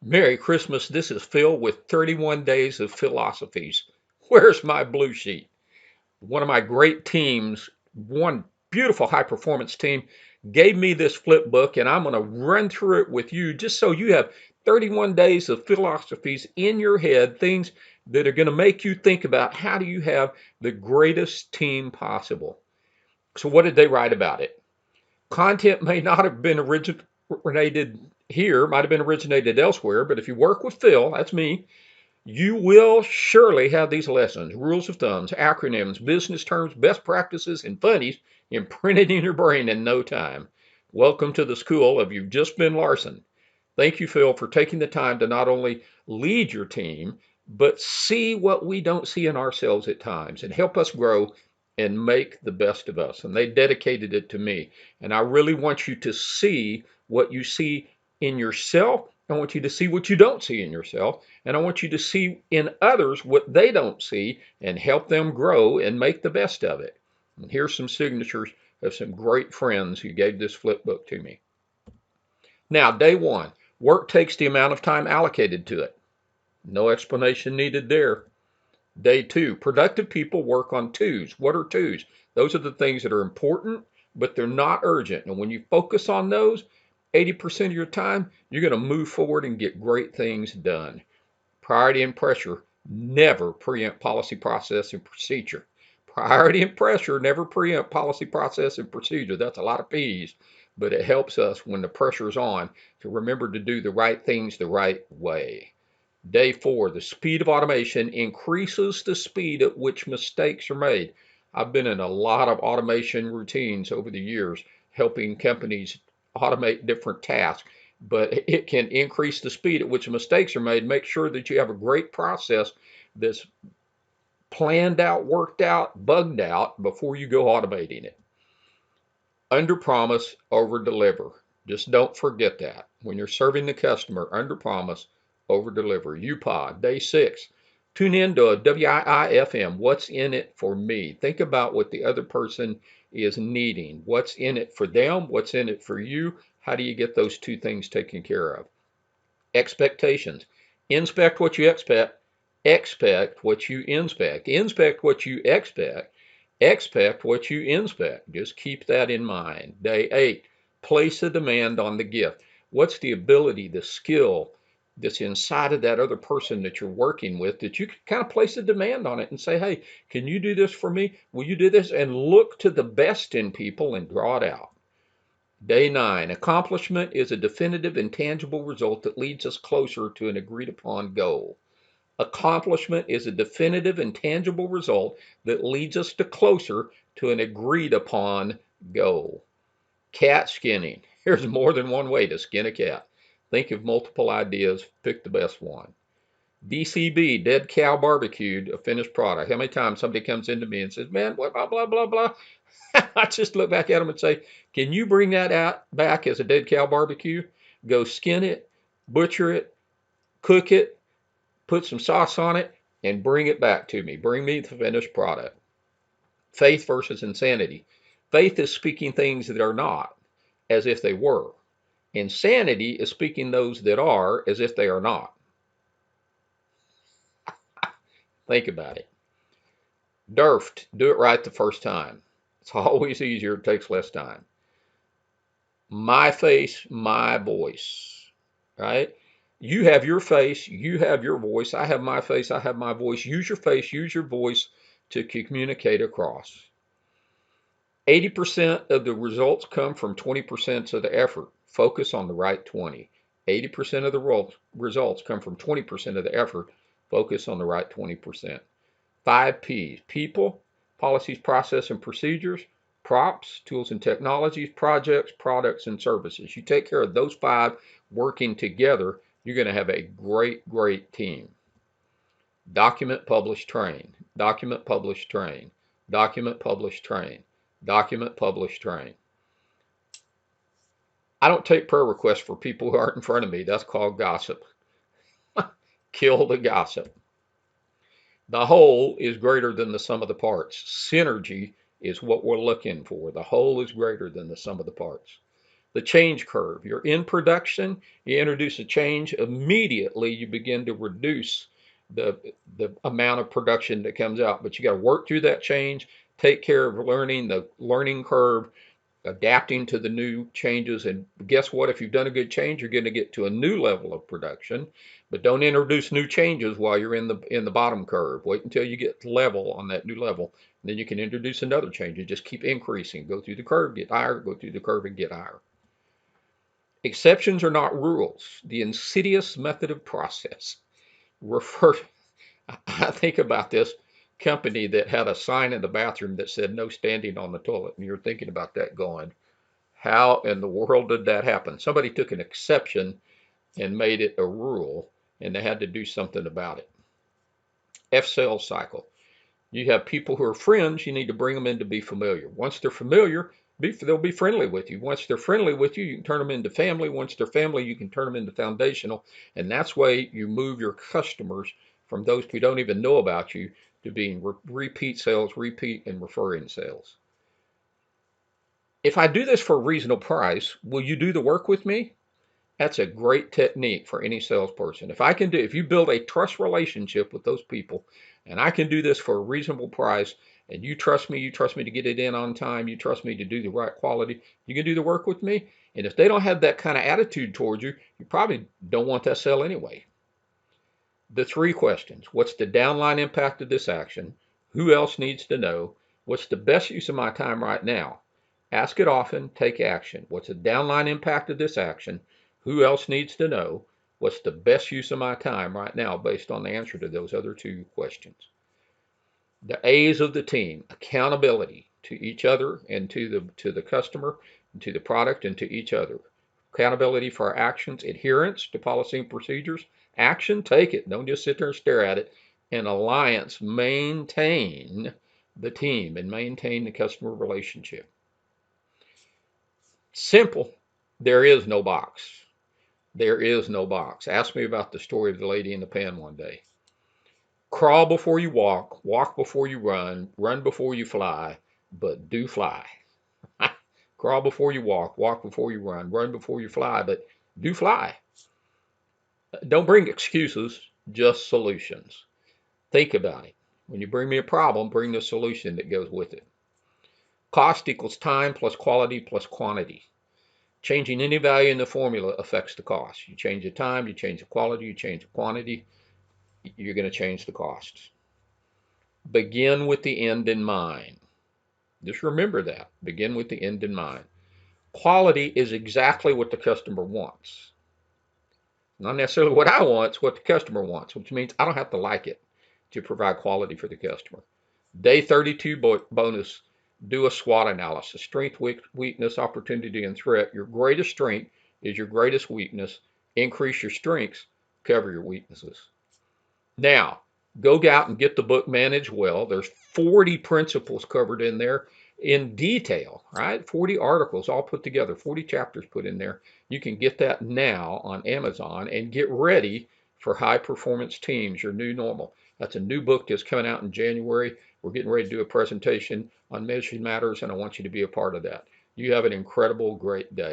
Merry Christmas. This is Phil with 31 Days of Philosophies. Where's my blue sheet? One of my great teams, one beautiful high performance team, gave me this flip book, and I'm going to run through it with you just so you have 31 days of philosophies in your head, things that are going to make you think about how do you have the greatest team possible. So, what did they write about it? Content may not have been originated here, might have been originated elsewhere, but if you work with Phil, that's me, you will surely have these lessons, rules of thumbs, acronyms, business terms, best practices, and funnies imprinted in your brain in no time. Welcome to the school of You've Just Been Larson. Thank you, Phil, for taking the time to not only lead your team, but see what we don't see in ourselves at times and help us grow and make the best of us. And they dedicated it to me. And I really want you to see what you see in yourself. I want you to see what you don't see in yourself. And I want you to see in others what they don't see and help them grow and make the best of it. And here's some signatures of some great friends who gave this flip book to me. Now, day one, work takes the amount of time allocated to it. No explanation needed there. Day two, productive people work on twos. What are twos? Those are the things that are important, but they're not urgent. And when you focus on those, 80% of your time, you're going to move forward and get great things done. Priority and pressure never preempt policy, process, and procedure. Priority and pressure never preempt policy, process, and procedure. That's a lot of P's, but it helps us when the pressure's on to remember to do the right things the right way. Day four, the speed of automation increases the speed at which mistakes are made. I've been in a lot of automation routines over the years, helping companies automate different tasks, but it can increase the speed at which mistakes are made. Make sure that you have a great process that's planned out, worked out, bugged out before you go automating it. Under promise, over deliver. Just don't forget that. When you're serving the customer, under promise, over deliver. UPOD, day six. Tune in to a WIIFM. What's in it for me? Think about what the other person is needing. What's in it for them? What's in it for you? How do you get those two things taken care of? Expectations. Inspect what you expect. Expect what you inspect. Inspect what you expect. Expect what you inspect. Just keep that in mind. Day eight, place a demand on the gift. What's the ability, the skill that's inside of that other person that you're working with that you can kind of place a demand on it and say, hey, can you do this for me? Will you do this? And look to the best in people and draw it out. Day nine, accomplishment is a definitive and tangible result that leads us closer to an agreed upon goal. Accomplishment is a definitive and tangible result that leads us to closer to an agreed upon goal. Cat skinning. There's more than one way to skin a cat. Think of multiple ideas, pick the best one. DCB, dead cow barbecued, a finished product. How many times somebody comes into me and says, man, what, blah, blah, blah, blah. I just look back at them and say, can you bring that out back as a dead cow barbecue? Go skin it, butcher it, cook it, put some sauce on it, and bring it back to me. Bring me the finished product. Faith versus insanity. Faith is speaking things that are not as if they were. Insanity is speaking those that are as if they are not. Think about it. DERFT, do it right the first time. It's always easier, it takes less time. My face, my voice, right? You have your face, you have your voice. I have my face, I have my voice. Use your face, use your voice to communicate across. 80% of the results come from 20% of the effort. Focus on the right 20. 80% of the results come from 20% of the effort. Focus on the right 20%. 5Ps, people, policies, process, and procedures, props, tools and technologies, projects, products, and services. You take care of those five working together, you're going to have a great, great team. Document, publish, train. Document, publish, train. Document, publish, train. Document, publish, train. I don't take prayer requests for people who aren't in front of me. That's called gossip. Kill the gossip. The whole is greater than the sum of the parts. Synergy is what we're looking for. The whole is greater than the sum of the parts. The change curve. You're in production, you introduce a change, immediately you begin to reduce the, the amount of production that comes out. But you got to work through that change, take care of learning the learning curve, adapting to the new changes. And guess what? If you've done a good change, you're going to get to a new level of production. But don't introduce new changes while you're in the bottom curve. Wait until you get level on that new level. And then you can introduce another change and just keep increasing. Go through the curve, get higher, go through the curve and get higher. Exceptions are not rules. The insidious method of process. Refer. I think about this company that had a sign in the bathroom that said no standing on the toilet, and you're thinking about that going, how in the world did that happen? Somebody took an exception and made it a rule, and they had to do something about it. F sales cycle. You have people who are friends, you need to bring them in to be familiar. Once they're familiar, they'll be friendly with you. Once they're friendly with you, you can turn them into family. Once they're family, you can turn them into foundational. And that's why you move your customers from those who don't even know about you to being repeat sales, repeat and referring sales. If I do this for a reasonable price, will you do the work with me? That's a great technique for any salesperson. If you build a trust relationship with those people, and I can do this for a reasonable price, and you trust me to get it in on time, you trust me to do the right quality, you can do the work with me. And if they don't have that kind of attitude towards you, you probably don't want that sale anyway. The three questions: what's the downline impact of this action? Who else needs to know? What's the best use of my time right now? Ask it often, take action. What's the downline impact of this action? Who else needs to know? What's the best use of my time right now based on the answer to those other two questions? The A's of the team: accountability to each other and to the customer, to the product and to each other. Accountability for our actions, adherence to policy and procedures, action, take it. Don't just sit there and stare at it. And alliance, maintain the team and maintain the customer relationship. Simple. There is no box. There is no box. Ask me about the story of the lady in the pan one day. Crawl before you walk, walk before you run before you fly, but do fly. Crawl before you walk before you run before you fly, but do fly. Don't bring excuses, just solutions. Think about it. When you bring me a problem, bring the solution that goes with it. Cost equals time plus quality plus quantity. Changing any value in the formula affects the cost. You change the time, you change the quality, you change the quantity, you're going to change the costs. Begin with the end in mind. Just remember that. Begin with the end in mind. Quality is exactly what the customer wants. Not necessarily what I want, it's what the customer wants, which means I don't have to like it to provide quality for the customer. Day 32 bonus, do a SWOT analysis. Strength, weakness, opportunity, and threat. Your greatest strength is your greatest weakness. Increase your strengths, cover your weaknesses. Now, go out and get the book Manage Well. There's 40 principles covered in there in detail, right? 40 articles all put together, 40 chapters put in there. You can get that now on Amazon and get ready for high performance teams, your new normal. That's a new book that's coming out in January. We're getting ready to do a presentation on Measuring Matters, and I want you to be a part of that. You have an incredible, great day.